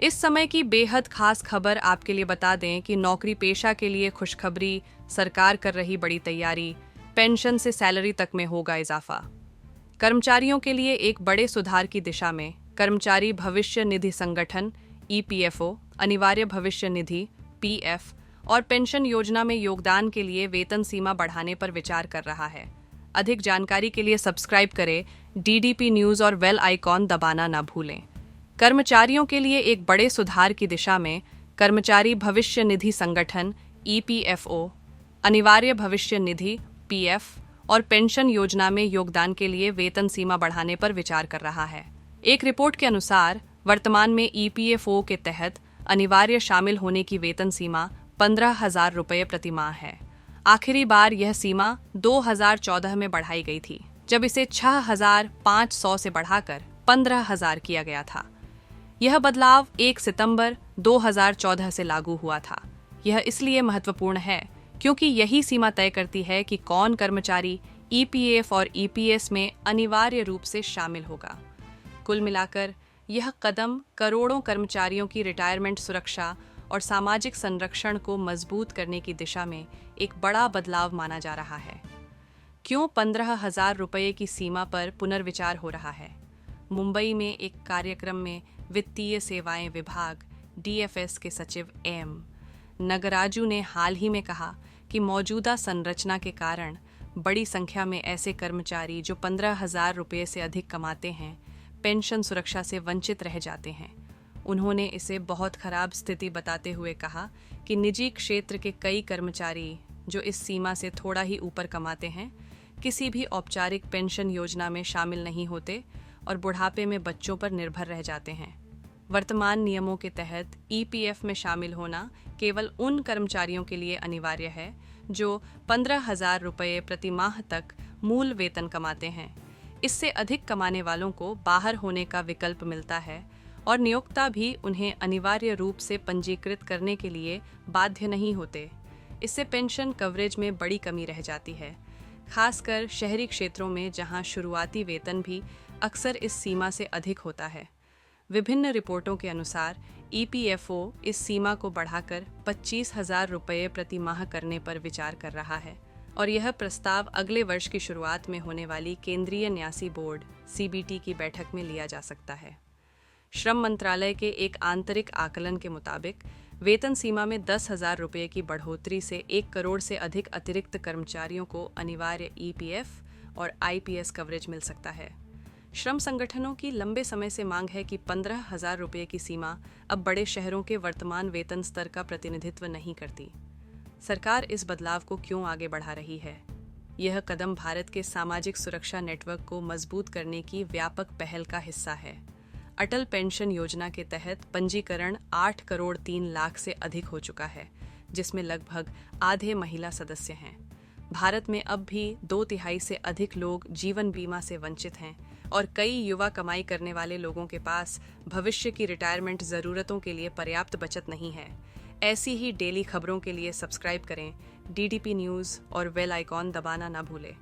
इस समय की बेहद खास खबर आपके लिए बता दें कि नौकरी पेशा के लिए खुशखबरी, सरकार कर रही बड़ी तैयारी, पेंशन से सैलरी तक में होगा इजाफा। कर्मचारियों के लिए एक बड़े सुधार की दिशा में कर्मचारी भविष्य निधि संगठन ईपीएफओ, अनिवार्य भविष्य निधि पीएफ और पेंशन योजना में योगदान के लिए वेतन सीमा बढ़ाने पर विचार कर रहा है। अधिक जानकारी के लिए सब्सक्राइब करें डीडीपी न्यूज़ और बेल आइकॉन दबाना ना भूलें। कर्मचारियों के लिए एक बड़े सुधार की दिशा में कर्मचारी भविष्य निधि संगठन ईपीएफओ, अनिवार्य भविष्य निधि पीएफ और पेंशन योजना में योगदान के लिए वेतन सीमा बढ़ाने पर विचार कर रहा है। एक रिपोर्ट के अनुसार वर्तमान में ईपीएफओ के तहत अनिवार्य शामिल होने की वेतन सीमा 15,000 रुपये प्रति माह है। आखिरी बार यह सीमा 2014 में बढ़ाई गई थी, जब इसे 6,500 से बढ़ाकर 15,000 किया गया था। यह बदलाव 1 सितंबर 2014 से लागू हुआ था। यह इसलिए महत्वपूर्ण है क्योंकि यही सीमा तय करती है कि कौन कर्मचारी ईपीएफ और ईपीएस में अनिवार्य रूप से शामिल होगा। कुल मिलाकर यह कदम करोड़ों कर्मचारियों की रिटायरमेंट सुरक्षा और सामाजिक संरक्षण को मजबूत करने की दिशा में एक बड़ा बदलाव माना जा रहा है। क्यों 15,000 रुपये की सीमा पर पुनर्विचार हो रहा है? मुंबई में एक कार्यक्रम में वित्तीय सेवाएं विभाग डीएफएस के सचिव एम नगराजू ने हाल ही में कहा कि मौजूदा संरचना के कारण बड़ी संख्या में ऐसे कर्मचारी जो 15,000 रुपये से अधिक कमाते हैं, पेंशन सुरक्षा से वंचित रह जाते हैं। उन्होंने इसे बहुत खराब स्थिति बताते हुए कहा कि निजी क्षेत्र के कई कर्मचारी जो इस सीमा से थोड़ा ही ऊपर कमाते हैं, किसी भी औपचारिक पेंशन योजना में शामिल नहीं होते और बुढ़ापे में बच्चों पर निर्भर रह जाते हैं। वर्तमान नियमों के तहत ईपीएफ में शामिल होना केवल उन कर्मचारियों के लिए अनिवार्य है जो 15,000 रुपये प्रति माह तक मूल वेतन कमाते हैं। इससे अधिक कमाने वालों को बाहर होने का विकल्प मिलता है और नियोक्ता भी उन्हें अनिवार्य रूप से पंजीकृत करने के लिए बाध्य नहीं होते। इससे पेंशन कवरेज में बड़ी कमी रह जाती है, खासकर शहरी क्षेत्रों में जहां शुरुआती वेतन भी अक्सर इस सीमा से अधिक होता है। विभिन्न रिपोर्टों के अनुसार ईपीएफओ इस सीमा को बढ़ाकर 25,000 रुपये प्रति माह करने पर विचार कर रहा है और यह प्रस्ताव अगले वर्ष की शुरुआत में होने वाली केंद्रीय न्यासी बोर्ड सीबीटी की बैठक में लिया जा सकता है। श्रम मंत्रालय के एक आंतरिक आकलन के मुताबिक वेतन सीमा में 10,000 रुपये की बढ़ोतरी से 1 करोड़ से अधिक अतिरिक्त कर्मचारियों को अनिवार्य ईपीएफ और आईपीएस कवरेज मिल सकता है। श्रम संगठनों की लंबे समय से मांग है कि 15,000 रुपये की सीमा अब बड़े शहरों के वर्तमान वेतन स्तर का प्रतिनिधित्व नहीं करती। सरकार इस बदलाव को क्यों आगे बढ़ा रही है? यह कदम भारत के सामाजिक सुरक्षा नेटवर्क को मजबूत करने की व्यापक पहल का हिस्सा है। अटल पेंशन योजना के तहत पंजीकरण 8 करोड़ 3 लाख से अधिक हो चुका है, जिसमें लगभग आधे महिला सदस्य हैं। भारत में अब भी 2/3 से अधिक लोग जीवन बीमा से वंचित हैं और कई युवा कमाई करने वाले लोगों के पास भविष्य की रिटायरमेंट ज़रूरतों के लिए पर्याप्त बचत नहीं है। ऐसी ही डेली खबरों के लिए सब्सक्राइब करें डीडीपी न्यूज़ और बेल आइकॉन दबाना ना भूलें।